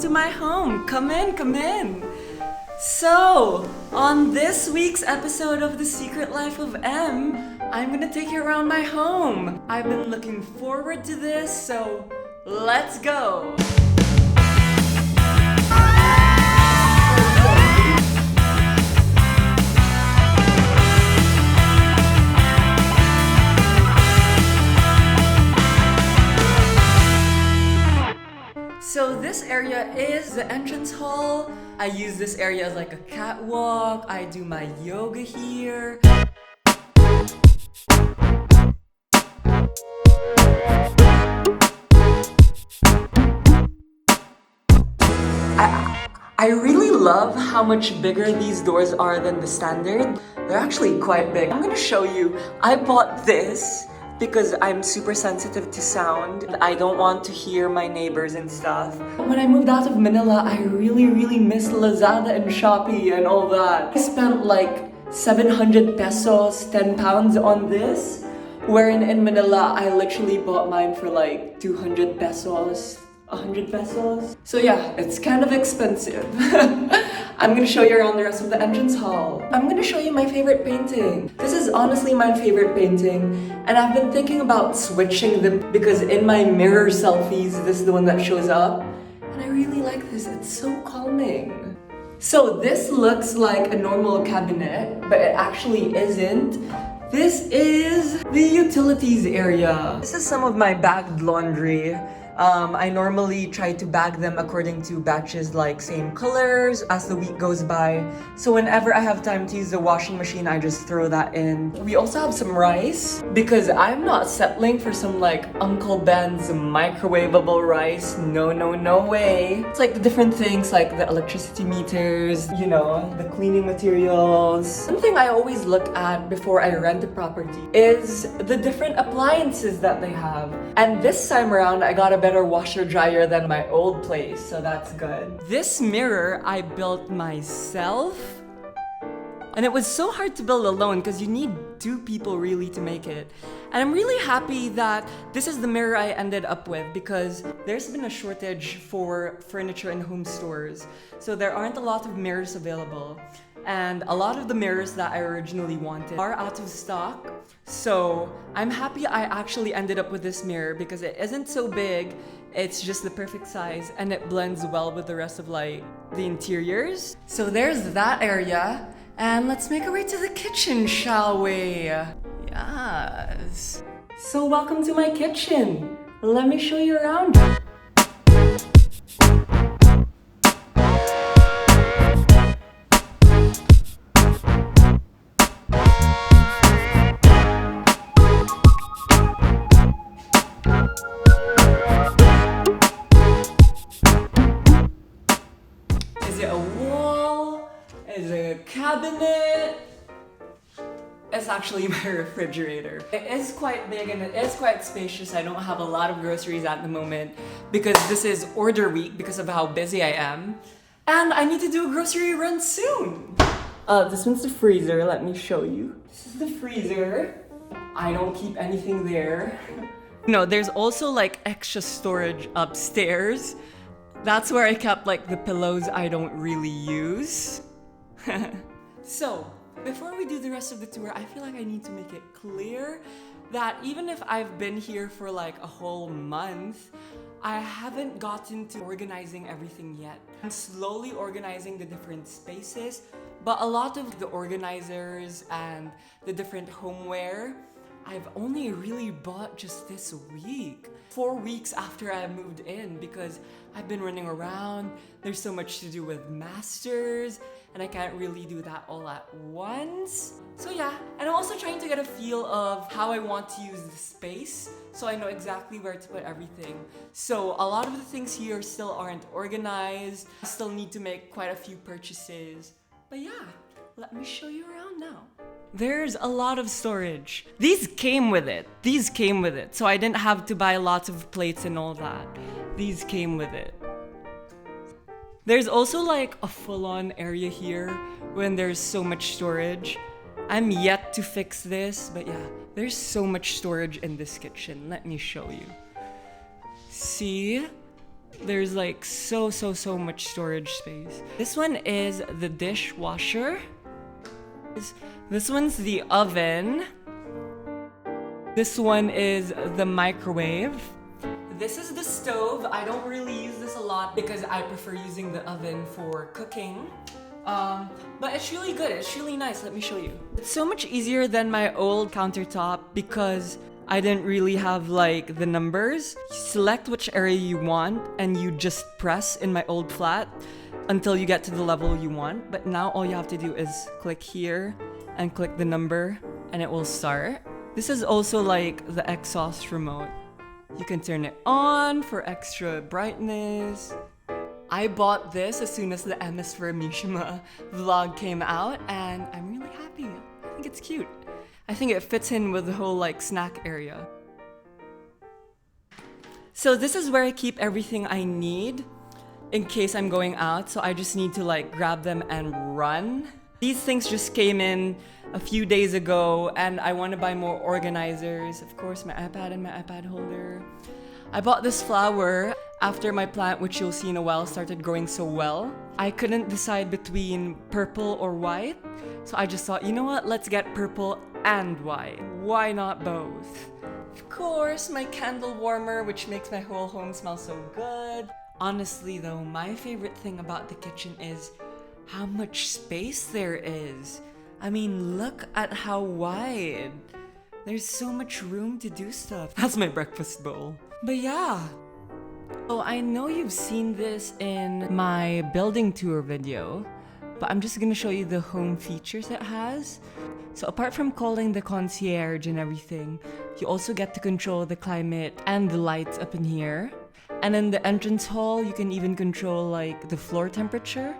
to my home. Come in, come in. So, on this week's episode of The Secret Life of M, I'm gonna take you around my home. I've been looking forward to this, so let's go. So this area is the entrance hall. I use this area as like a catwalk. I do my yoga here. I really love how much bigger these doors are than the standard. They're actually quite big. I'm gonna show you. I bought this because I'm super sensitive to sound. I don't want to hear my neighbors and stuff. When I moved out of Manila, I really missed Lazada and Shopee and all that. I spent like 700 pesos, 10 pounds on this, wherein in Manila, I literally bought mine for like 200 pesos, 100 pesos. So yeah, it's kind of expensive. I'm gonna show you around the rest of the entrance hall. I'm gonna show you my favorite painting. This is honestly my favorite painting, and I've been thinking about switching them because in my mirror selfies, this is the one that shows up. And I really like this, it's so calming. So this looks like a normal cabinet, but it actually isn't. This is the utilities area. This is some of my bagged laundry. I normally try to bag them according to batches, like same colors as the week goes by. So whenever I have time to use the washing machine, I just throw that in. We also have some rice because I'm not settling for some like Uncle Ben's microwavable rice. No way. It's like the different things like the electricity meters, you know, the cleaning materials. Something I always look at before I rent a property is the different appliances that they have. And this time around, I got a better washer dryer than my old place, so that's good. This mirror I built myself, and it was so hard to build alone because you need two people really to make it. And I'm really happy that this is the mirror I ended up with because there's been a shortage for furniture in home stores, so there aren't a lot of mirrors available. And a lot of the mirrors that I originally wanted are out of stock. So I'm happy I actually ended up with this mirror because it isn't so big, it's just the perfect size and it blends well with the rest of like the interiors. So there's that area, and let's make our way to the kitchen, shall we? Yes. So welcome to my kitchen. Let me show you around. Is it a wall? Is it a cabinet? It's actually my refrigerator. It is quite big and it is quite spacious. I don't have a lot of groceries at the moment because this is order week because of how busy I am. And I need to do a grocery run soon. This one's the freezer, let me show you. This is the freezer. I don't keep anything there. No, there's also like extra storage upstairs. That's where I kept like the pillows I don't really use. So, before we do the rest of the tour, I feel like I need to make it clear that even if I've been here for like a whole month, I haven't gotten to organizing everything yet. I'm slowly organizing the different spaces, but a lot of the organizers and the different homeware, I've only really bought just this week. 4 weeks after I moved in because I've been running around. There's so much to do with masters and I can't really do that all at once. So yeah, and I'm also trying to get a feel of how I want to use the space so I know exactly where to put everything. So a lot of the things here still aren't organized. I still need to make quite a few purchases. But yeah, let me show you around now. There's a lot of storage. These came with it. So I didn't have to buy lots of plates and all that. These came with it. There's also like a full-on area here when there's so much storage. I'm yet to fix this, but yeah, there's so much storage in this kitchen. Let me show you. See? There's like so much storage space. This one is the dishwasher. This one's the oven. This one is the microwave. This is the stove. I don't really use this a lot because I prefer using the oven for cooking. But it's really good. It's really nice. Let me show you. It's so much easier than my old countertop because I didn't really have like the numbers. You select which area you want and you just press in my old flat until you get to the level you want. But now all you have to do is click here and click the number and it will start. This is also like the exhaust remote. You can turn it on for extra brightness. I bought this as soon as the MS for Mishima vlog came out and I'm really happy. I think it's cute. I think it fits in with the whole like snack area. So this is where I keep everything I need in case I'm going out. So I just need to like grab them and run. These things just came in a few days ago and I want to buy more organizers. Of course, my iPad and my iPad holder. I bought this flower after my plant, which you'll see in a while, started growing so well. I couldn't decide between purple or white. So I just thought, you know what? Let's get purple and white. Why not both? Of course, my candle warmer, which makes my whole home smell so good. Honestly though, my favorite thing about the kitchen is how much space there is. I mean, look at how wide. There's so much room to do stuff. That's my breakfast bowl. But yeah. Oh, I know you've seen this in my building tour video, but I'm just gonna show you the home features it has. So apart from calling the concierge and everything, you also get to control the climate and the lights up in here. And in the entrance hall, you can even control like the floor temperature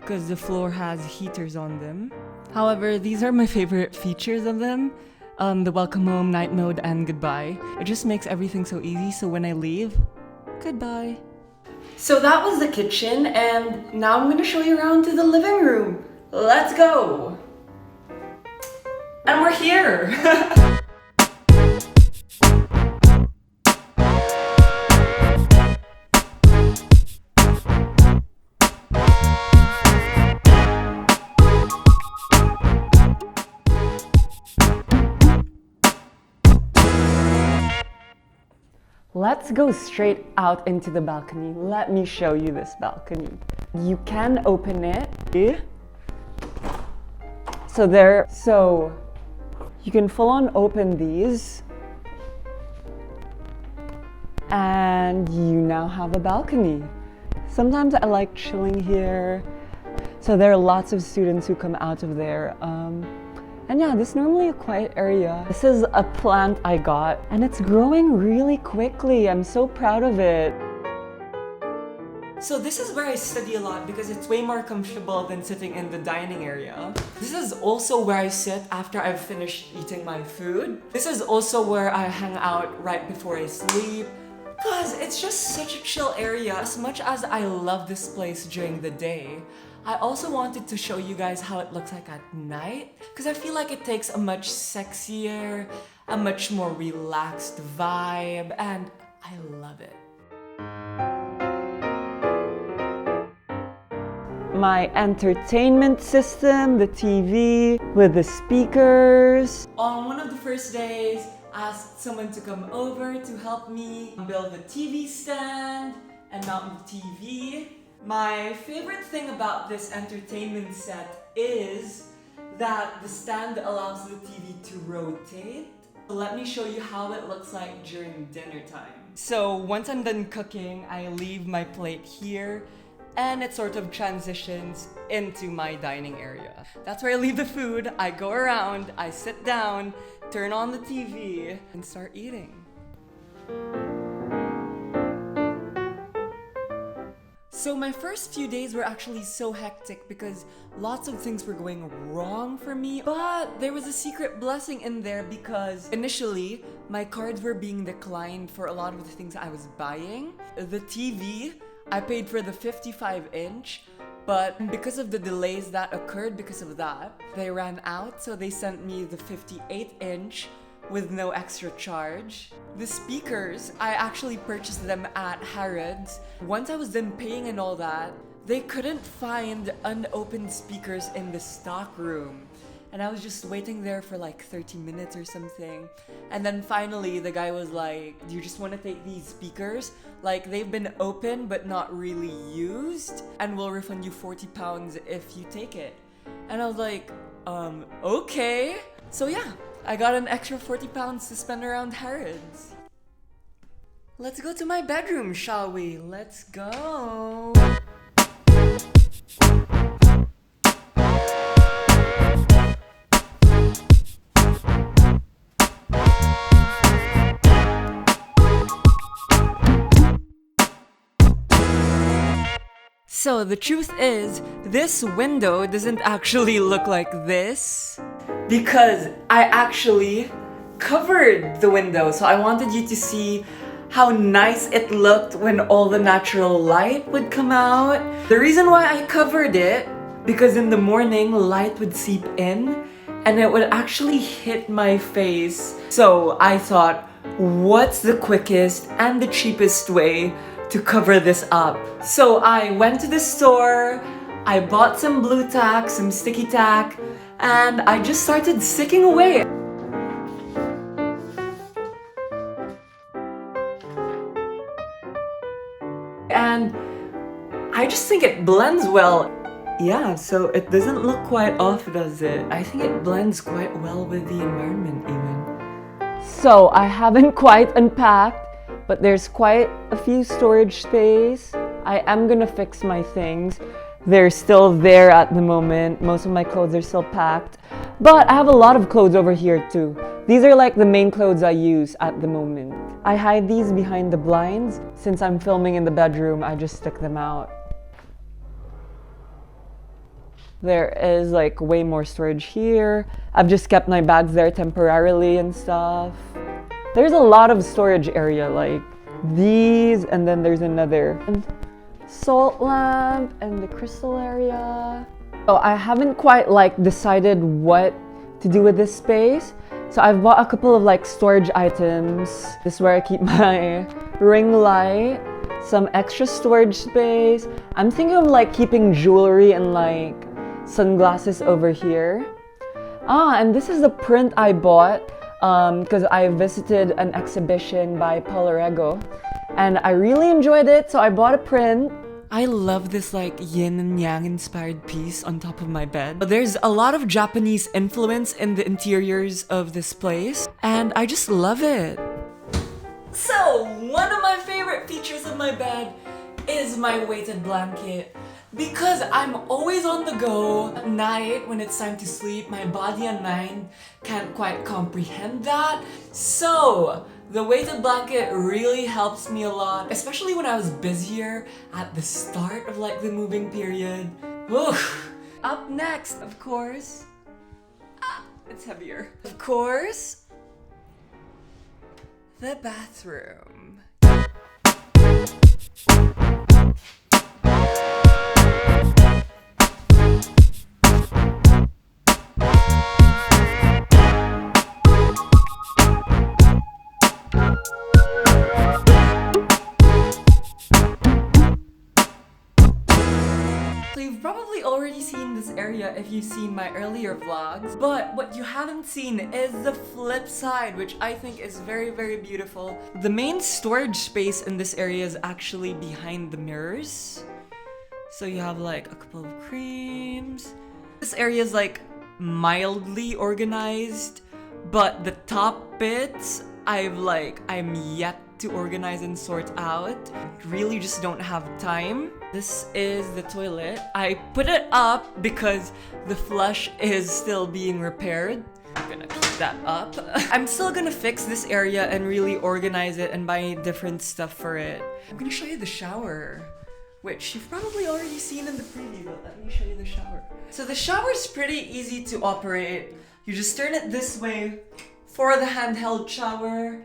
because the floor has heaters on them. However, these are my favorite features of them. The welcome home, night mode, and goodbye. It just makes everything so easy, so when I leave, goodbye. So that was the kitchen, and now I'm gonna show you around to the living room. Let's go! And we're here! Let's go straight out into the balcony. Let me show you this balcony. You can open it. So you can full on open these. And you now have a balcony. Sometimes I like chilling here. So there are lots of students who come out of there. And yeah, this is normally a quiet area. This is a plant I got and it's growing really quickly. I'm so proud of it. So this is where I study a lot because it's way more comfortable than sitting in the dining area. This is also where I sit after I've finished eating my food. This is also where I hang out right before I sleep. Because it's just such a chill area. As much as I love this place during the day, I also wanted to show you guys how it looks like at night because I feel like it takes a much sexier, a much more relaxed vibe, and I love it. My entertainment system, the TV with the speakers. On one of the first days, I asked someone to come over to help me build the TV stand and mount the TV. My favorite thing about this entertainment set is that the stand allows the TV to rotate. Let me show you how it looks like during dinner time. So once I'm done cooking, I leave my plate here and it sort of transitions into my dining area. That's where I leave the food, I go around, I sit down, turn on the TV, and start eating. So my first few days were actually so hectic because lots of things were going wrong for me, but there was a secret blessing in there because initially my cards were being declined for a lot of the things I was buying. The TV, I paid for the 55-inch, but because of the delays that occurred because of that, they ran out, so they sent me the 58-inch, with no extra charge. The speakers, I actually purchased them at Harrods. Once I was done paying and all that, they couldn't find unopened speakers in the stock room. And I was just waiting there for like 30 minutes or something. And then finally the guy was like, do you just want to take these speakers? Like, they've been open but not really used, and we'll refund you £40 if you take it. And I was like, okay. So yeah, I got an extra £40 to spend around Harrods. Let's go to my bedroom, shall we? Let's go. So the truth is, this window doesn't actually look like this because I actually covered the window. So I wanted you to see how nice it looked when all the natural light would come out. The reason why I covered it, because in the morning light would seep in and it would actually hit my face. So I thought, what's the quickest and the cheapest way to cover this up? So I went to the store, I bought some blue tack, some sticky tack, and I just started sticking away. And I just think it blends well. Yeah, so it doesn't look quite off, does it? I think it blends quite well with the environment even. So I haven't quite unpacked, but there's quite a few storage space. I am gonna fix my things. They're still there at the moment. Most of my clothes are still packed. But I have a lot of clothes over here too. These are like the main clothes I use at the moment. I hide these behind the blinds. Since I'm filming in the bedroom, I just stick them out. There is like way more storage here. I've just kept my bags there temporarily and stuff. There's a lot of storage area, like these, and then there's another salt lamp and the crystal area. So I haven't quite like decided what to do with this space. So I've bought a couple of like storage items. This is where I keep my ring light, some extra storage space. I'm thinking of like keeping jewelry and like sunglasses over here. And this is the print I bought because I visited an exhibition by Polarego and I really enjoyed it, so I bought a print. I love this like yin and yang inspired piece on top of my bed. There's a lot of Japanese influence in the interiors of this place and I just love it. So one of my favorite features of my bed is my weighted blanket. Because I'm always on the go at night when it's time to sleep, my body and mind can't quite comprehend that. So the weighted blanket really helps me a lot, especially when I was busier at the start of like the moving period. Oof. Up next, of course, it's heavier. Of course, the bathroom. You've probably already seen this area if you've seen my earlier vlogs, but what you haven't seen is the flip side, which I think is very, very beautiful. The main storage space in this area is actually behind the mirrors. So you have like a couple of creams. This area is like mildly organized, but the top bits I'm yet to organize and sort out. Really just don't have time. This is the toilet. I put it up because the flush is still being repaired. I'm gonna keep that up. I'm still gonna fix this area and really organize it and buy different stuff for it. I'm gonna show you the shower, which you've probably already seen in the preview, but let me show you the shower. So the shower is pretty easy to operate. You just turn it this way for the handheld shower,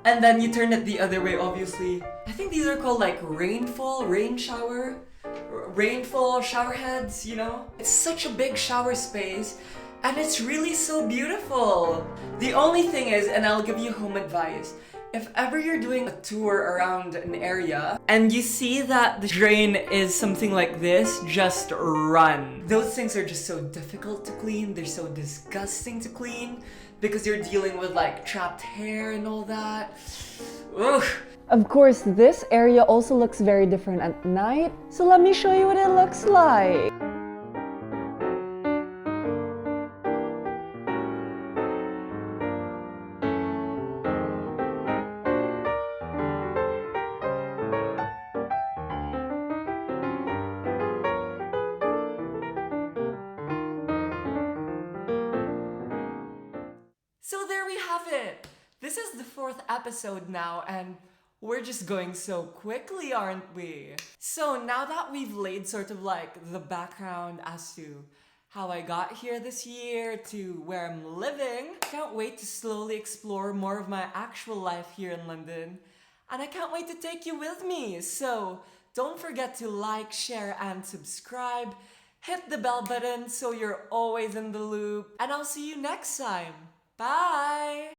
and then you turn it the other way, obviously. I think these are called like rainfall shower heads, you know? It's such a big shower space, And it's really so beautiful. The only thing is, and I'll give you home advice, if ever you're doing a tour around an area and you see that the drain is something like this, just run. Those things are just so difficult to clean, they're so disgusting to clean because you're dealing with like trapped hair and all that. Ugh. Of course, this area also looks very different at night, so let me show you what it looks like. So there we have it. This is the 4th episode now, and we're just going so quickly, aren't we? So now that we've laid sort of like the background as to how I got here this year to where I'm living, I can't wait to slowly explore more of my actual life here in London. And I can't wait to take you with me. So don't forget to like, share, and subscribe. Hit the bell button so you're always in the loop. And I'll see you next time. Bye!